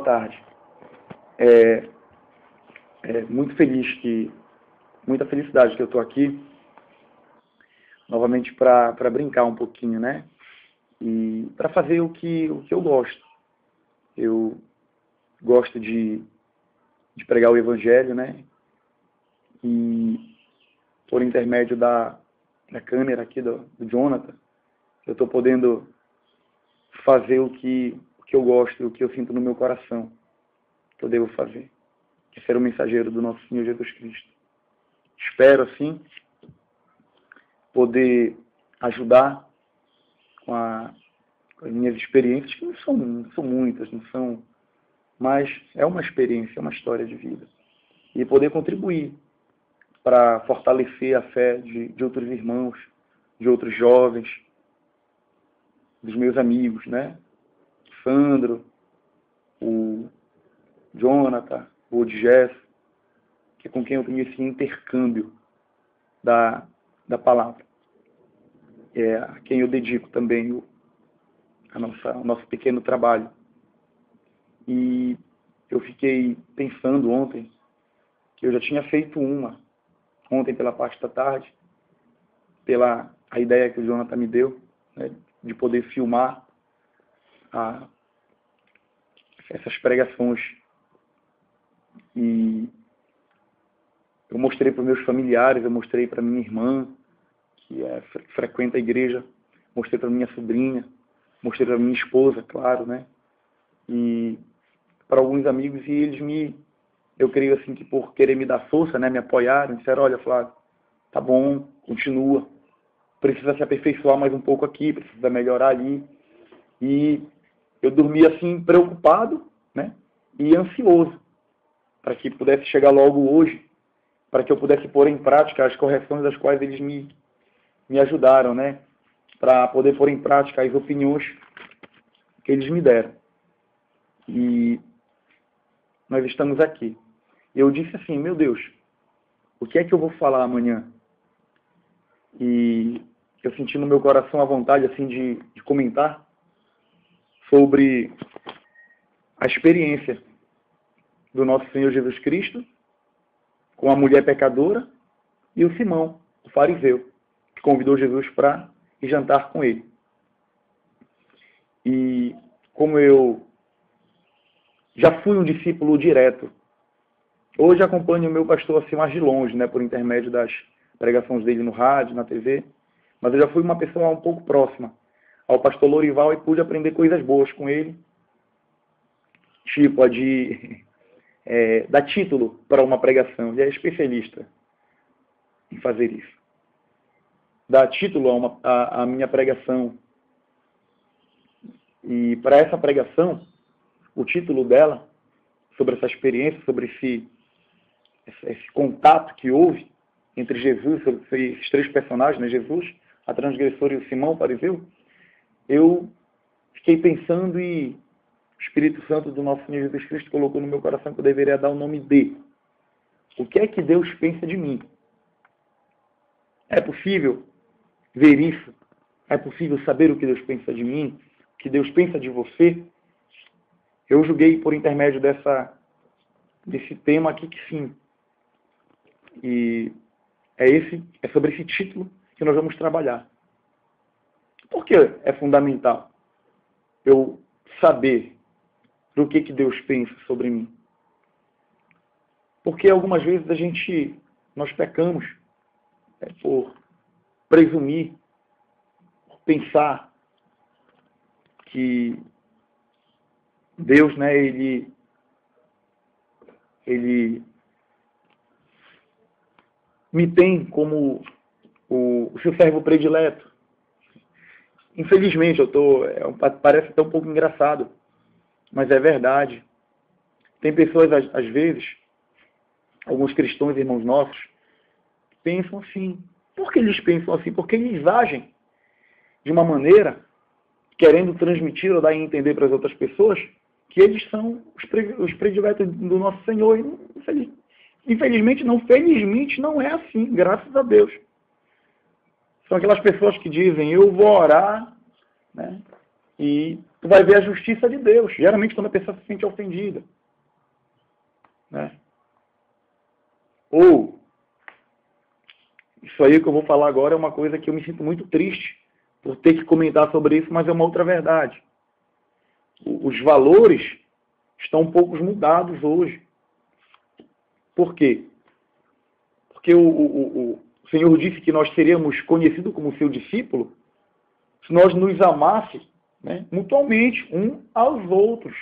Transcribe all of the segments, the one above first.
tarde. Muita felicidade que eu estou aqui, novamente para brincar um pouquinho, né? E para fazer o que eu gosto. Eu gosto de pregar o Evangelho, né? E por intermédio da câmera aqui do Jonathan, eu estou podendo fazer o que eu gosto, o que eu sinto no meu coração, que eu devo fazer, que é ser o mensageiro do nosso Senhor Jesus Cristo. Espero, assim, poder ajudar com as minhas experiências, que não são muitas, não são, mas é uma experiência, é uma história de vida. E poder contribuir para fortalecer a fé de outros irmãos, de outros jovens, dos meus amigos, né? Sandro, o Jonathan, o Odjess, que é com quem eu tenho esse intercâmbio da palavra. É a quem eu dedico também o nosso pequeno trabalho. E eu fiquei pensando ontem que eu já tinha feito ontem pela parte da tarde, pela a ideia que o Jonathan me deu, né, de poder filmar essas pregações. E eu mostrei para os meus familiares, eu mostrei para minha irmã, que frequenta a igreja, mostrei para minha sobrinha, mostrei para minha esposa, claro, né? E para alguns amigos, e eu creio assim que por querer me dar força, né, me apoiaram, disseram: olha, Flávio, tá bom, continua, precisa se aperfeiçoar mais um pouco aqui, precisa melhorar ali. E eu dormi assim preocupado, né, e ansioso para que pudesse chegar logo hoje, para que eu pudesse pôr em prática as correções das quais eles me ajudaram, né, para poder pôr em prática as opiniões que eles me deram. E nós estamos aqui. Eu disse assim: meu Deus, o que é que eu vou falar amanhã? E eu senti no meu coração a vontade assim de comentar sobre a experiência do nosso Senhor Jesus Cristo com a mulher pecadora e o Simão, o fariseu, que convidou Jesus para ir jantar com ele. E como eu já fui um discípulo direto, hoje acompanho o meu pastor assim mais de longe, né, por intermédio das pregações dele no rádio, na TV, mas eu já fui uma pessoa um pouco próxima ao pastor Lorival e pude aprender coisas boas com ele, tipo a de dar título para uma pregação. Ele é especialista em fazer isso. Dar título a minha pregação. E para essa pregação, o título dela, sobre essa experiência, sobre esse contato que houve entre Jesus, esses três personagens, né? Jesus, a transgressora e o Simão, o fariseu, eu fiquei pensando e o Espírito Santo do nosso Senhor Jesus Cristo colocou no meu coração que eu deveria dar o nome de: o que é que Deus pensa de mim? É possível ver isso? É possível saber o que Deus pensa de mim? O que Deus pensa de você? Eu julguei por intermédio desse tema aqui que sim. E é sobre esse título que nós vamos trabalhar. Por que é fundamental eu saber do que Deus pensa sobre mim? Porque algumas vezes nós pecamos por presumir, por pensar que Deus, né, ele me tem como o seu servo predileto. Infelizmente, parece até um pouco engraçado, mas é verdade. Tem pessoas, às vezes, alguns cristãos, irmãos nossos, pensam assim. Por que eles pensam assim? Porque eles agem de uma maneira, querendo transmitir ou dar a entender para as outras pessoas que eles são os prediletos do nosso Senhor. Infelizmente, felizmente não é assim, graças a Deus. São aquelas pessoas que dizem: eu vou orar, né, e tu vai ver a justiça de Deus. Geralmente quando a pessoa se sente ofendida. Né? Ou, isso aí que eu vou falar agora é uma coisa que eu me sinto muito triste por ter que comentar sobre isso, mas é uma outra verdade. Os valores estão um pouco mudados hoje. Por quê? Porque o Senhor disse que nós seríamos conhecidos como seu discípulo se nós nos amássemos, né, mutuamente, uns aos outros.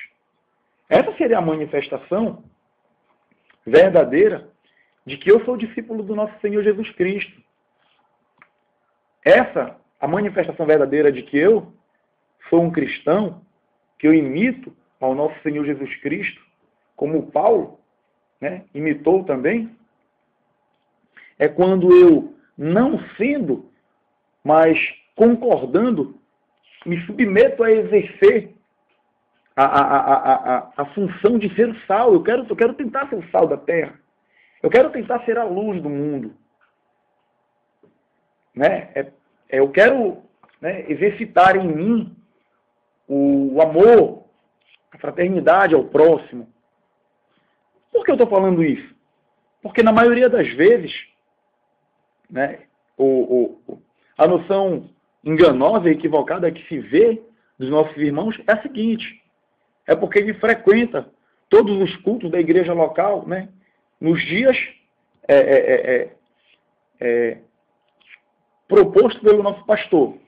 Essa seria a manifestação verdadeira de que eu sou discípulo do nosso Senhor Jesus Cristo. Essa, a manifestação verdadeira de que eu sou um cristão, que eu imito ao nosso Senhor Jesus Cristo, como Paulo, né, imitou também, é quando eu, não sendo, mas concordando, me submeto a exercer a função de ser o sal. Eu quero tentar ser o sal da terra. Eu quero tentar ser a luz do mundo. Né? Eu quero, né, exercitar em mim o amor, a fraternidade ao próximo. Por que eu estou falando isso? Porque na maioria das vezes, né, a noção enganosa e equivocada que se vê dos nossos irmãos é a seguinte: é porque ele frequenta todos os cultos da igreja local, né, nos dias proposto pelo nosso pastor.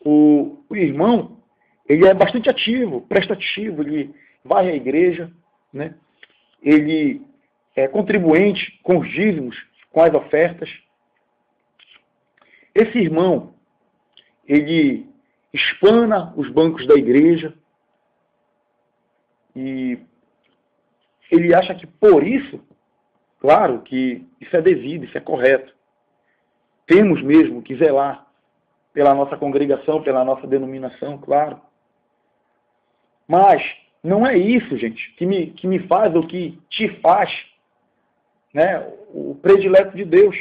O irmão, ele é bastante ativo, prestativo, ele vai à igreja, né, ele é contribuinte com os dízimos, com as ofertas. Esse irmão, ele espana os bancos da igreja e ele acha que por isso, claro que isso é devido, isso é correto. Temos mesmo que zelar pela nossa congregação, pela nossa denominação, claro. Mas não é isso, gente, que me faz ou que te faz, né, o predileto de Deus.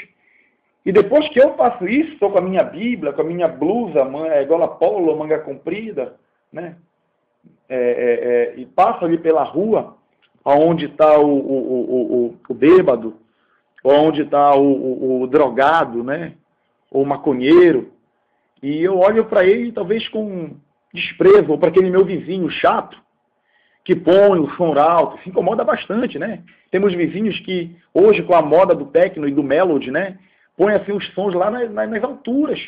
E depois que eu faço isso, estou com a minha Bíblia, com a minha blusa, gola polo, manga comprida, né? E passo ali pela rua, onde está o bêbado, onde está o drogado, né? Ou o maconheiro, e eu olho para ele talvez com desprezo, ou para aquele meu vizinho chato, que põe o som alto, se incomoda bastante, né? Temos vizinhos que, hoje, com a moda do techno e do melody, né, põe assim os sons lá nas alturas.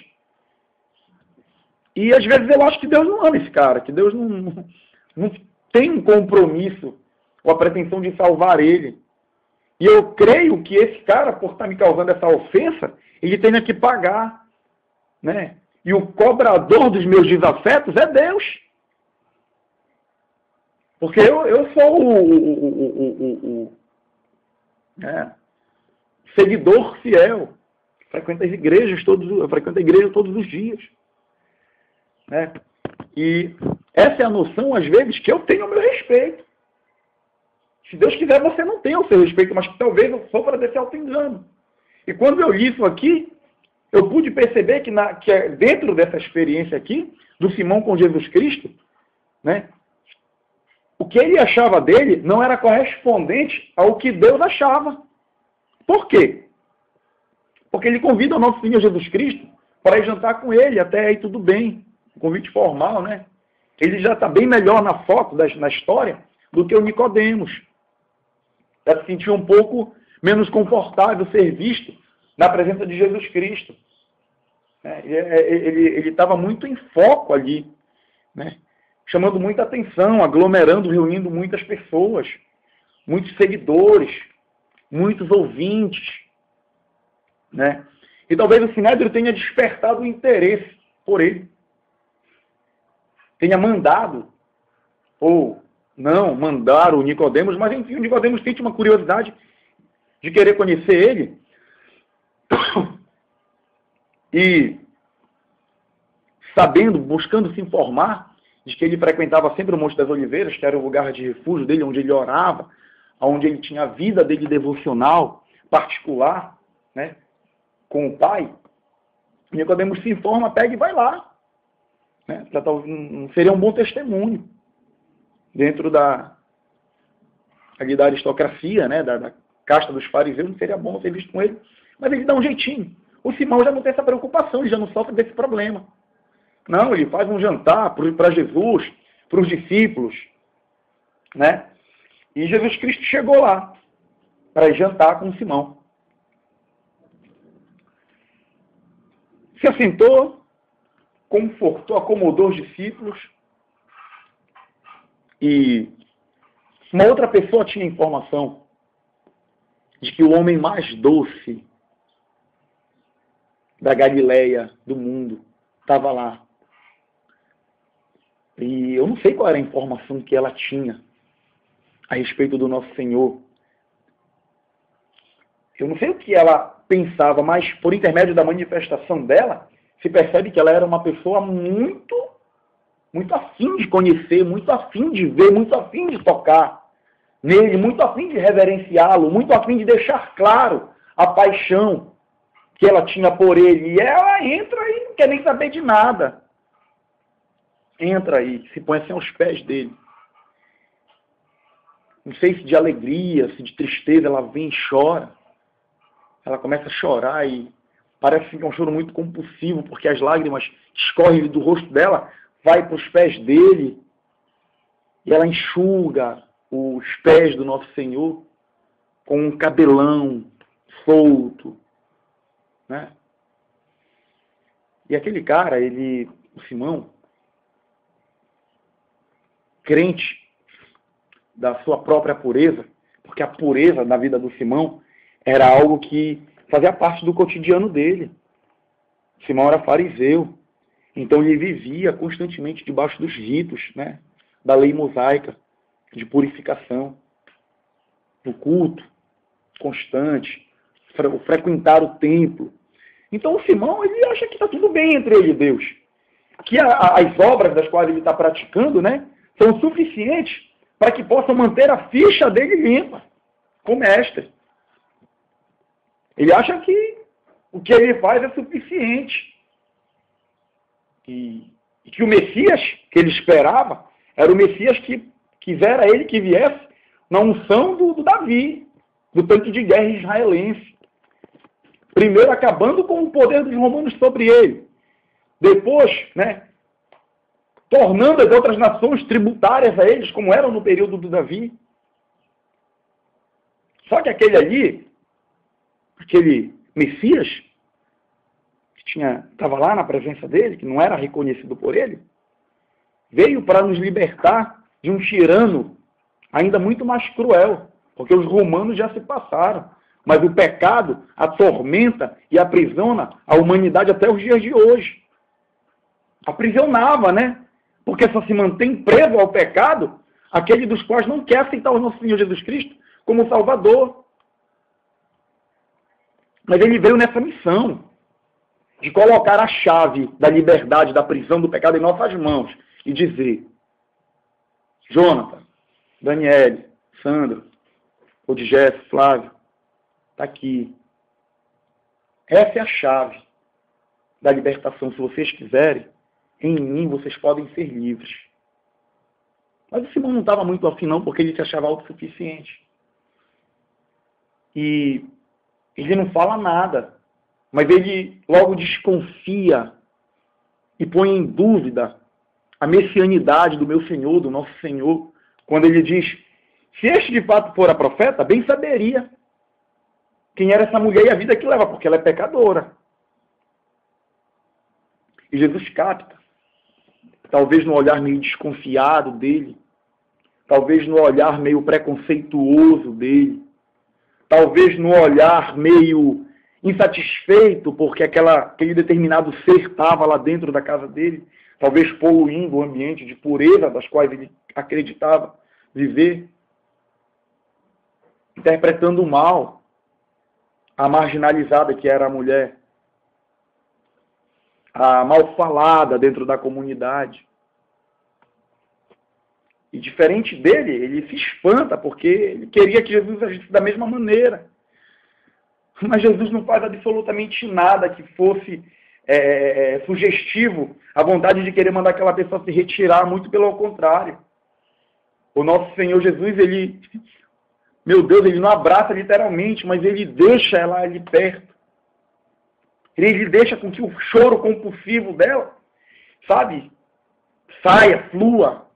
E às vezes eu acho que Deus não ama esse cara, que Deus não tem um compromisso ou a pretensão de salvar ele. E eu creio que esse cara, por estar me causando essa ofensa, ele tenha que pagar, né? E o cobrador dos meus desafetos é Deus. Porque eu sou o seguidor fiel. Frequento as igrejas eu frequento a igreja todos os dias. Né? E essa é a noção, às vezes, que eu tenho ao meu respeito. Se Deus quiser, você não tem ao seu respeito, mas que talvez eu sofra desse auto-engano. E quando eu li isso aqui, eu pude perceber que dentro dessa experiência aqui, do Simão com Jesus Cristo, né, o que ele achava dele não era correspondente ao que Deus achava. Por quê? Porque ele convida o nosso Senhor Jesus Cristo para ir jantar com ele, até aí tudo bem, um convite formal, né? Ele já está bem melhor na foto, na história, do que o Nicodemos. Já se sentiu um pouco menos confortável ser visto na presença de Jesus Cristo. Ele estava muito em foco ali, né? Chamando muita atenção, aglomerando, reunindo muitas pessoas, muitos seguidores, muitos ouvintes, né? E talvez o Sinédrio tenha despertado o interesse por ele. Tenha mandado, ou não mandar o Nicodemos, mas enfim, o Nicodemos tem uma curiosidade de querer conhecer ele. E sabendo, buscando se informar de que ele frequentava sempre o Monte das Oliveiras, que era o lugar de refúgio dele, onde ele orava, onde ele tinha a vida dele devocional, particular, né, com o Pai. Nicodemos se informa, pega e vai lá. né? Não seria um bom testemunho dentro ali da aristocracia, né? Da casta dos fariseus, não seria bom ser visto com ele. Mas ele dá um jeitinho. O Simão já não tem essa preocupação, ele já não sofre desse problema. Não, ele faz um jantar para Jesus, para os discípulos, né? E Jesus Cristo chegou lá para jantar com Simão. Se assentou, confortou, acomodou os discípulos. E uma outra pessoa tinha informação de que o homem mais doce da Galileia, do mundo, estava lá. E eu não sei qual era a informação que ela tinha a respeito do nosso Senhor. Eu não sei o que ela pensava, mas por intermédio da manifestação dela, se percebe que ela era uma pessoa muito afim de conhecer, muito afim de ver, muito afim de tocar nele, muito afim de reverenciá-lo, muito afim de deixar claro a paixão que ela tinha por ele. E ela entra e não quer nem saber de nada. Entra aí, se põe assim aos pés dele. Não sei se de alegria, se de tristeza, ela vem e chora. Ela começa a chorar e parece que é um choro muito compulsivo, porque as lágrimas escorrem do rosto dela, vai para os pés dele, e ela enxuga os pés do nosso Senhor com um cabelão solto, né? E aquele cara, o Simão, crente da sua própria pureza, porque a pureza da vida do Simão era algo que fazia parte do cotidiano dele. Simão era fariseu, então ele vivia constantemente debaixo dos ritos, né, da lei mosaica, de purificação, do culto constante, frequentar o templo. Então o Simão, ele acha que está tudo bem entre ele e Deus. Que as obras das quais ele está praticando, né, são suficientes para que possam manter a ficha dele limpa, como mestre. Ele acha que o que ele faz é suficiente. E que o Messias que ele esperava era o Messias que quisera ele que viesse na unção do Davi, do tanque de guerra israelense. Primeiro acabando com o poder dos romanos sobre ele. Depois, né, tornando as outras nações tributárias a eles, como eram no período do Davi. Só que aquele Messias, que estava lá na presença dele, que não era reconhecido por ele, veio para nos libertar de um tirano ainda muito mais cruel, porque os romanos já se passaram, mas o pecado atormenta e aprisiona a humanidade até os dias de hoje. Aprisionava, né? Porque só se mantém preso ao pecado aquele dos quais não quer aceitar o nosso Senhor Jesus Cristo como Salvador. Mas ele veio nessa missão de colocar a chave da liberdade, da prisão do pecado em nossas mãos e dizer: Jonathan, Daniele, Sandro, Odigés, Flávio, está aqui. Essa é a chave da libertação. Se vocês quiserem, em mim vocês podem ser livres. Mas o Simão não estava muito afim não, porque ele se achava autossuficiente. E ele não fala nada, mas ele logo desconfia e põe em dúvida a messianidade do meu Senhor, do nosso Senhor, quando ele diz: se este de fato for a profeta, bem saberia quem era essa mulher e a vida que leva, porque ela é pecadora. E Jesus capta, talvez no olhar meio desconfiado dele, talvez no olhar meio preconceituoso dele, talvez no olhar meio insatisfeito porque aquele determinado ser estava lá dentro da casa dele, talvez poluindo o ambiente de pureza das quais ele acreditava viver, interpretando mal a marginalizada que era a mulher, a mal falada dentro da comunidade. E diferente dele, ele se espanta porque ele queria que Jesus agisse da mesma maneira. Mas Jesus não faz absolutamente nada que fosse sugestivo a vontade de querer mandar aquela pessoa se retirar, muito pelo contrário. O nosso Senhor Jesus, ele, meu Deus, ele não abraça literalmente, mas ele deixa ela ali perto. Ele deixa com que o choro compulsivo dela, sabe, saia, flua.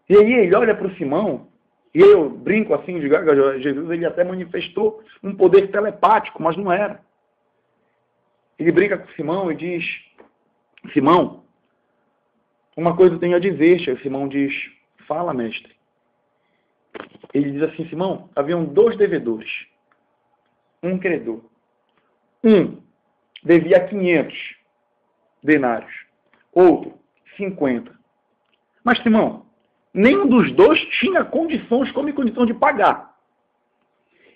E aí ele olha para o Simão, e eu brinco assim, de Jesus, ele até manifestou um poder telepático, mas não era. Ele brinca com o Simão e diz, Simão, uma coisa eu tenho a dizer. O Simão diz, fala, mestre. Ele diz assim, Simão, haviam 2 devedores, um credor. Um devia 500 denários, outro 50. Mas, Simão, nenhum dos 2 tinha condição de pagar.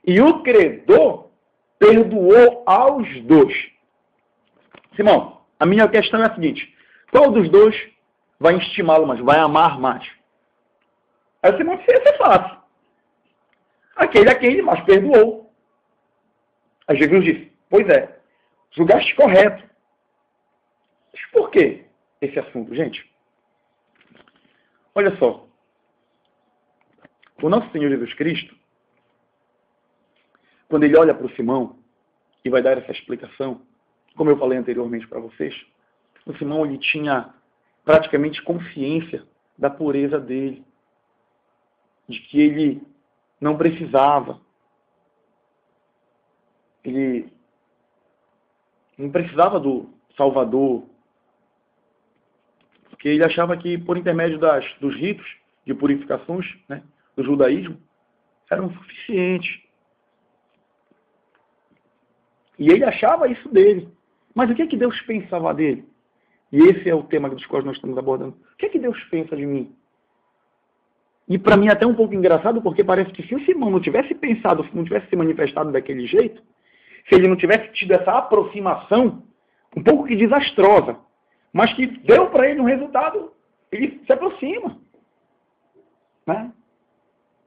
E o credor perdoou aos 2. Simão, a minha questão é a seguinte, qual dos 2 vai estimá-lo mais, vai amar mais? Aí o Simão disse, isso é fácil. Aquele a quem ele mais perdoou. Aí Jesus disse, pois é, julgaste correto. Mas por que esse assunto, gente? Olha só, o nosso Senhor Jesus Cristo, quando ele olha para o Simão e vai dar essa explicação, como eu falei anteriormente para vocês, o Simão ele tinha praticamente consciência da pureza dele, de que ele não precisava, ele não precisava do Salvador, porque ele achava que por intermédio dos ritos de purificações, né, do judaísmo, eram suficientes. E ele achava isso dele. Mas o que é que Deus pensava dele? E esse é o tema dos quais nós estamos abordando. O que é que Deus pensa de mim? E para mim é até um pouco engraçado, porque parece que se o Simão não tivesse pensado, se não tivesse se manifestado daquele jeito, se ele não tivesse tido essa aproximação, um pouco que desastrosa, mas que deu para ele um resultado, ele se aproxima. Né?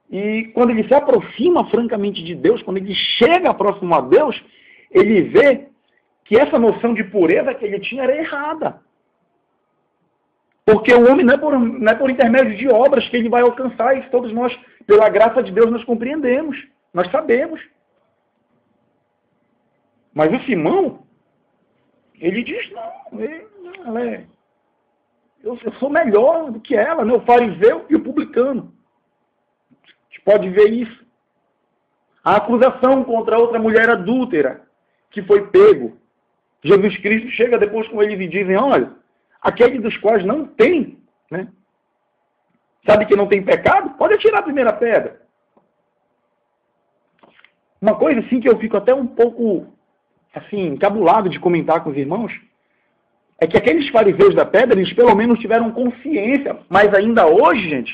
E quando ele se aproxima francamente de Deus, quando ele chega próximo a Deus, ele vê que essa noção de pureza que ele tinha era errada. Porque o homem não é por intermédio de obras que ele vai alcançar, isso todos nós, pela graça de Deus, nós compreendemos, nós sabemos. Mas o Simão, ele diz, eu sou melhor do que ela, né? O fariseu e o publicano. A gente pode ver isso. A acusação contra outra mulher adúltera, que foi pego. Jesus Cristo chega depois com eles e dizem, olha, aquele dos quais não tem, né? Sabe que não tem pecado? Pode atirar a primeira pedra. Uma coisa assim que eu fico até um pouco assim, encabulado de comentar com os irmãos, é que aqueles fariseus da pedra, eles pelo menos tiveram consciência, mas ainda hoje, gente,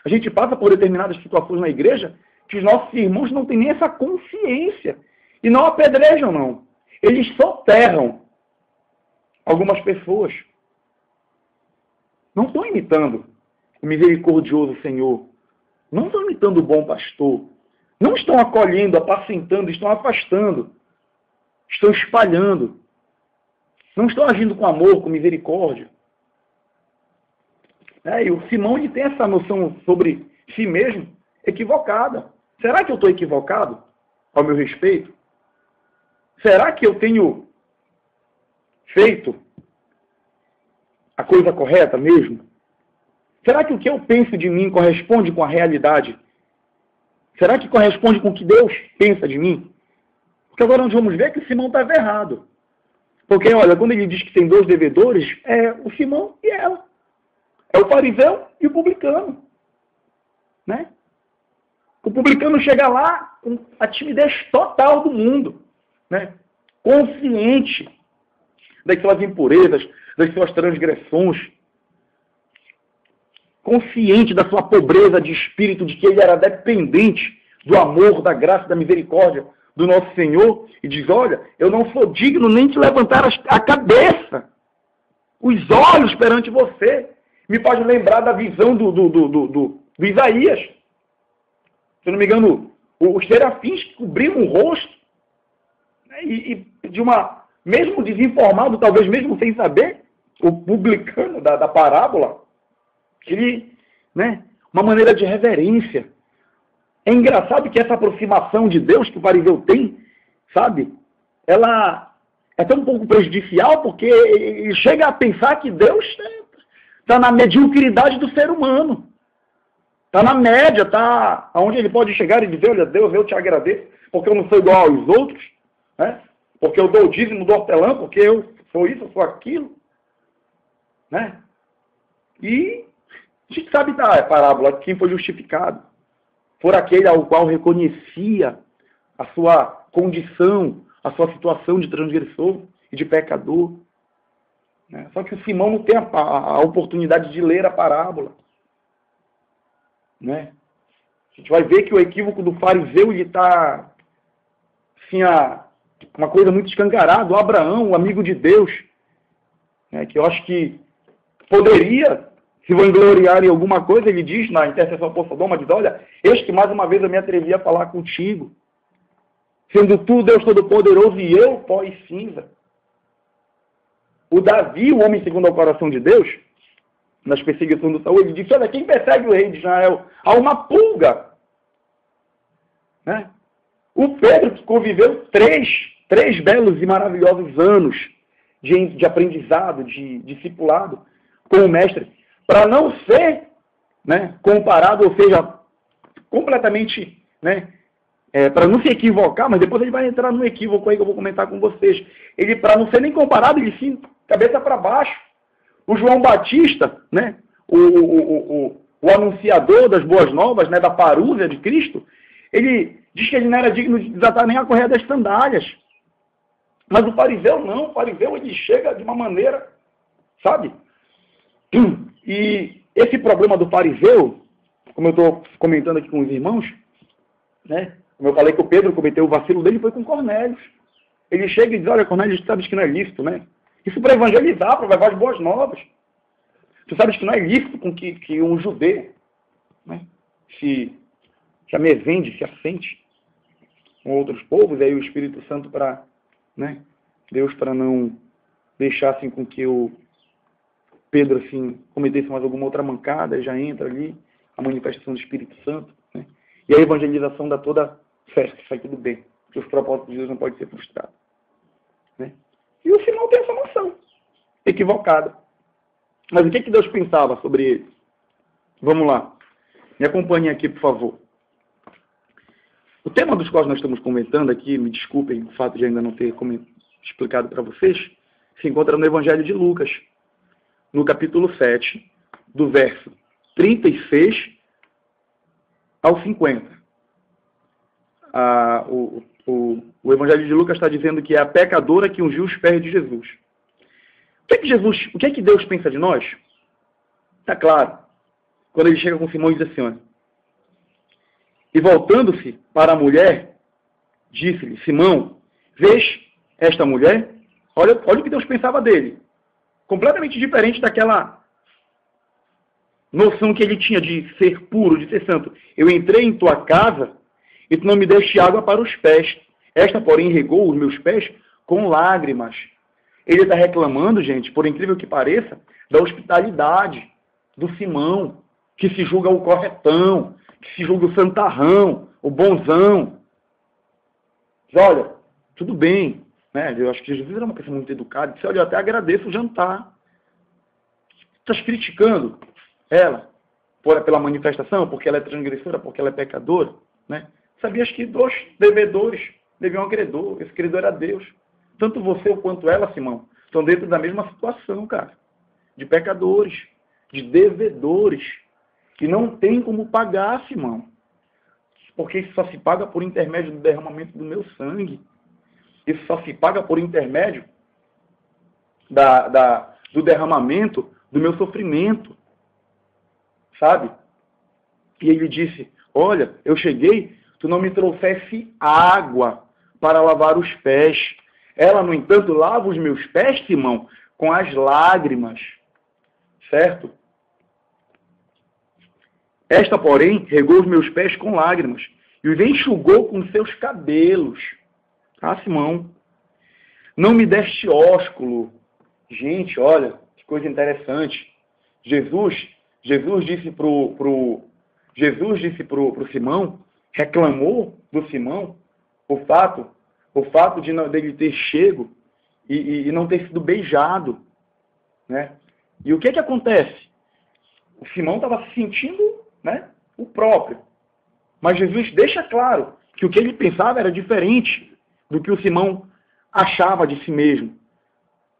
a gente passa por determinadas situações na igreja que os nossos irmãos não têm nem essa consciência. E não apedrejam, não. Eles soterram algumas pessoas. Não estão imitando o misericordioso Senhor. Não estão imitando o bom pastor. Não estão acolhendo, apacentando, estão afastando. Estão espalhando. Não estão agindo com amor, com misericórdia. E o Simão ele tem essa noção sobre si mesmo equivocada. Será que eu estou equivocado ao meu respeito? Será que eu tenho feito a coisa correta mesmo? Será que o que eu penso de mim corresponde com a realidade? Será que corresponde com o que Deus pensa de mim? Porque agora nós vamos ver que o Simão estava errado. Porque, olha, quando ele diz que tem 2 devedores, é o Simão e ela. É o fariseu e o publicano. Né? O publicano chega lá com a timidez total do mundo. Né? Consciente das suas impurezas, das suas transgressões. Consciente da sua pobreza de espírito, de que ele era dependente do amor, da graça, da misericórdia do nosso Senhor, e diz, olha, eu não sou digno nem de levantar a cabeça, os olhos perante você. Me faz lembrar da visão do Isaías. Se não me engano, os serafins que cobriam o rosto, né, e de uma, mesmo desinformado, talvez mesmo sem saber, o publicano da parábola, ele, né, uma maneira de reverência. É engraçado que essa aproximação de Deus que o fariseu tem, sabe, ela é tão um pouco prejudicial porque ele chega a pensar que Deus está na mediocridade do ser humano. Está na média, está onde ele pode chegar e dizer, olha, Deus, eu te agradeço, porque eu não sou igual aos outros, né? Porque eu dou o dízimo do hortelã, porque eu sou isso, eu sou aquilo. Né? E a gente sabe da parábola, quem foi justificado por aquele ao qual reconhecia a sua condição, a sua situação de transgressor e de pecador. Né? Só que o Simão não tem a oportunidade de ler a parábola. Né? A gente vai ver que o equívoco do fariseu está assim, uma coisa muito escancarada. O Abraão, o amigo de Deus, né, que eu acho que poderia se vangloriar em alguma coisa, ele diz na intercessão por Sodoma, diz, olha, eis que mais uma vez eu me atrevi a falar contigo, sendo tu Deus Todo-Poderoso e eu pó e cinza. O Davi, o homem segundo o coração de Deus, nas perseguições do Saul, ele disse, olha, quem persegue o rei de Israel? Há uma pulga. Né? O Pedro, que conviveu três belos e maravilhosos anos de aprendizado, de discipulado com o mestre, para não ser, né, comparado, ou seja, completamente, né, para não se equivocar, mas depois ele vai entrar num equívoco aí que eu vou comentar com vocês. Ele, para não ser nem comparado, ele sim, cabeça para baixo. O João Batista, né, o anunciador das boas novas, né, da parúzia de Cristo, ele diz que ele não era digno de desatar nem a correia das sandálias. Mas o fariseu não, o fariseu ele chega de uma maneira, sabe? E esse problema do fariseu, como eu estou comentando aqui com os irmãos, né? Como eu falei que o Pedro cometeu o vacilo dele, foi com Cornélio. Ele chega e diz, olha, Cornélio, tu sabes que não é lícito, né? Isso para evangelizar, para levar as boas novas. Tu sabes que não é lícito com que um judeu, né, se amevende, se assente com outros povos, e aí o Espírito Santo para, né, Deus para não deixar assim com que o Pedro assim cometesse mais alguma outra mancada, já entra ali a manifestação do Espírito Santo, né? E a evangelização dá toda festa, sai tudo bem, porque os propósitos de Deus não podem ser frustrados, né? E o Simão tem essa noção equivocada. Mas o que Deus pensava sobre ele? Vamos lá, me acompanhem aqui, por favor. O tema dos quais nós estamos comentando aqui, me desculpem o fato de ainda não ter explicado para vocês, se encontra no Evangelho de Lucas, no capítulo 7, do verso 36 ao 50. O Evangelho de Lucas está dizendo que é a pecadora que ungiu os pés de Jesus. O que é que Deus pensa de nós? Está claro. Quando ele chega com Simão e diz assim, olha, e voltando-se para a mulher, disse-lhe, Simão, vês esta mulher? Olha o que Deus pensava dele. Completamente diferente daquela noção que ele tinha de ser puro, de ser santo. Eu entrei em tua casa e tu não me deste água para os pés. Esta, porém, regou os meus pés com lágrimas. Ele está reclamando, gente, por incrível que pareça, da hospitalidade do Simão, que se julga o corretão, que se julga o santarrão, o bonzão. Diz, olha, tudo bem, né? Eu acho que Jesus era uma pessoa muito educada. Disse, olha, eu até agradeço o jantar. Estás criticando ela pela manifestação, porque ela é transgressora, porque ela é pecadora, né? Sabias que 2 devedores deviam a um credor. Esse credor era Deus. Tanto você quanto ela, Simão, estão dentro da mesma situação, cara. De pecadores, de devedores, que não tem como pagar, Simão. Porque isso só se paga por intermédio do derramamento do meu sangue. Isso só se paga por intermédio do derramamento do meu sofrimento. Sabe? E ele disse, olha, eu cheguei, tu não me trouxesse água para lavar os pés. Ela, no entanto, lava os meus pés, Simão, com as lágrimas. Certo? Esta, porém, regou os meus pés com lágrimas e os enxugou com seus cabelos. Ah, Simão, não me deste ósculo. Gente, olha, coisa interessante. Jesus disse pro Simão, reclamou do Simão o fato dele ter chego e não ter sido beijado, né? E o que acontece? O Simão estava se sentindo, né, o próprio. Mas Jesus deixa claro que o que ele pensava era diferente do que o Simão achava de si mesmo.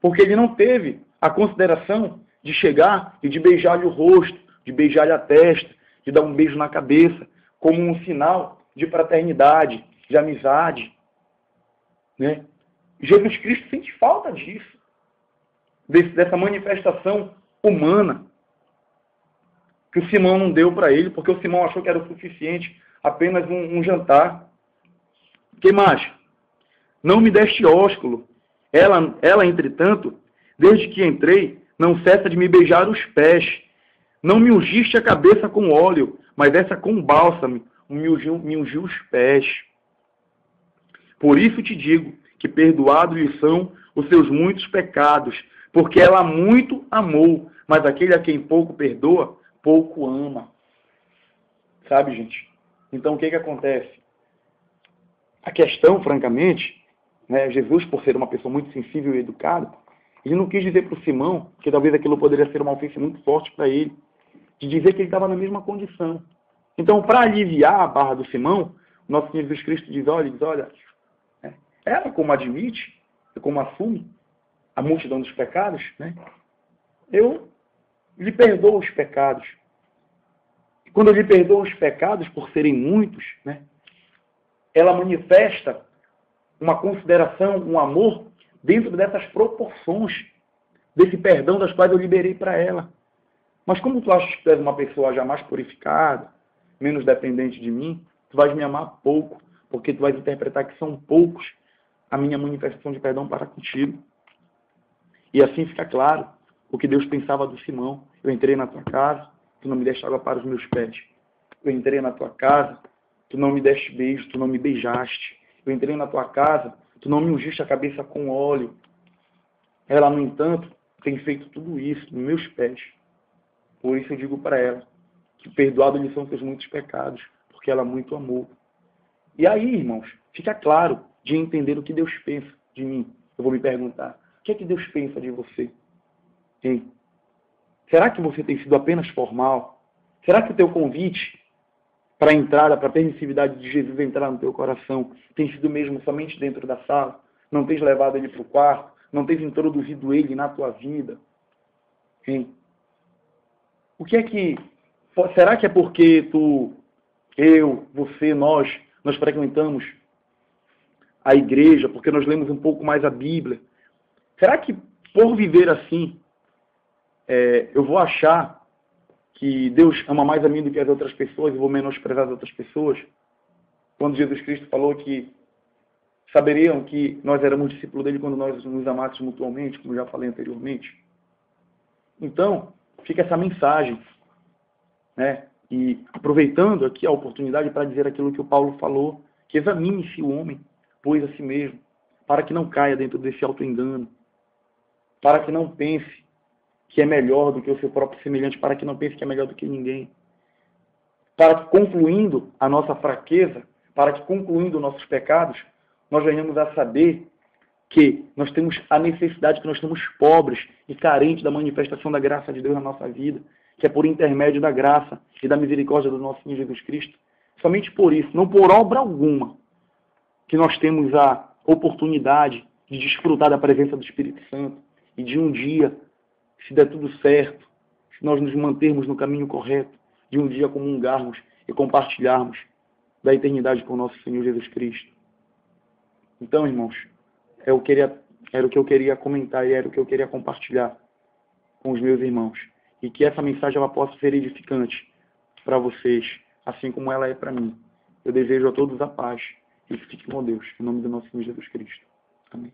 Porque ele não teve a consideração de chegar e de beijar-lhe o rosto, de beijar-lhe a testa, de dar um beijo na cabeça, como um sinal de fraternidade, de amizade, né? Jesus Cristo sente falta disso, dessa manifestação humana que o Simão não deu para ele, porque o Simão achou que era o suficiente apenas um jantar. Que mais? Não me deste ósculo. Ela, entretanto, desde que entrei, não cessa de me beijar os pés. Não me ungiste a cabeça com óleo, mas essa com bálsamo me ungiu os pés. Por isso te digo que perdoados lhe são os seus muitos pecados, porque ela muito amou, mas aquele a quem pouco perdoa, pouco ama. Sabe, gente? Então, o que acontece? A questão, francamente, né, Jesus, por ser uma pessoa muito sensível e educada, ele não quis dizer para o Simão, que talvez aquilo poderia ser uma ofensa muito forte para ele, de dizer que ele estava na mesma condição. Então, para aliviar a barra do Simão, o nosso Senhor Jesus Cristo diz, olha, ela como admite, como assume a multidão dos pecados, né, eu lhe perdoo os pecados. E quando eu lhe perdoo os pecados, por serem muitos, né, ela manifesta uma consideração, um amor, dentro dessas proporções, desse perdão das quais eu liberei para ela. Mas como tu achas que tu és uma pessoa jamais purificada, menos dependente de mim, tu vais me amar pouco, porque tu vais interpretar que são poucos a minha manifestação de perdão para contigo. E assim fica claro o que Deus pensava do Simão. Eu entrei na tua casa, tu não me deste água para os meus pés. Eu entrei na tua casa, tu não me deste beijo, tu não me beijaste. Eu entrei na tua casa, tu não me ungiste a cabeça com óleo. Ela, no entanto, tem feito tudo isso nos meus pés. Por isso eu digo para ela que perdoado lhe são seus muitos pecados, porque ela muito amou. E aí, irmãos, fica claro de entender o que Deus pensa de mim. Eu vou me perguntar, o que é que Deus pensa de você? Hein? Será que você tem sido apenas formal? Será que o teu convite para a entrada, para a permissividade de Jesus entrar no teu coração, tem sido mesmo somente dentro da sala? Não tens levado ele para o quarto? Não tens introduzido ele na tua vida? Hein? O que é que... Será que é porque você, nós frequentamos a igreja, porque nós lemos um pouco mais a Bíblia? Será que por viver assim, eu vou achar que Deus ama mais a mim do que as outras pessoas e vou menosprezar as outras pessoas? Quando Jesus Cristo falou que saberiam que nós éramos discípulos dele quando nós nos amássemos mutuamente, como já falei anteriormente. Então, fica essa mensagem, né? E aproveitando aqui a oportunidade para dizer aquilo que o Paulo falou, que examine-se o homem, pois a si mesmo, para que não caia dentro desse auto-engano, para que não pense que é melhor do que o seu próprio semelhante, para que não pense que é melhor do que ninguém. Para que, concluindo a nossa fraqueza, para que, concluindo nossos pecados, nós venhamos a saber que nós temos a necessidade, que nós estamos pobres e carentes da manifestação da graça de Deus na nossa vida, que é por intermédio da graça e da misericórdia do nosso Senhor Jesus Cristo. Somente por isso, não por obra alguma, que nós temos a oportunidade de desfrutar da presença do Espírito Santo e de um dia, se der tudo certo, se nós nos mantermos no caminho correto, de um dia comungarmos e compartilharmos da eternidade com o nosso Senhor Jesus Cristo. Então, irmãos, era o que eu queria comentar e era o que eu queria compartilhar com os meus irmãos. E que essa mensagem ela possa ser edificante para vocês, assim como ela é para mim. Eu desejo a todos a paz e que fiquem com Deus, em nome do nosso Senhor Jesus Cristo. Amém.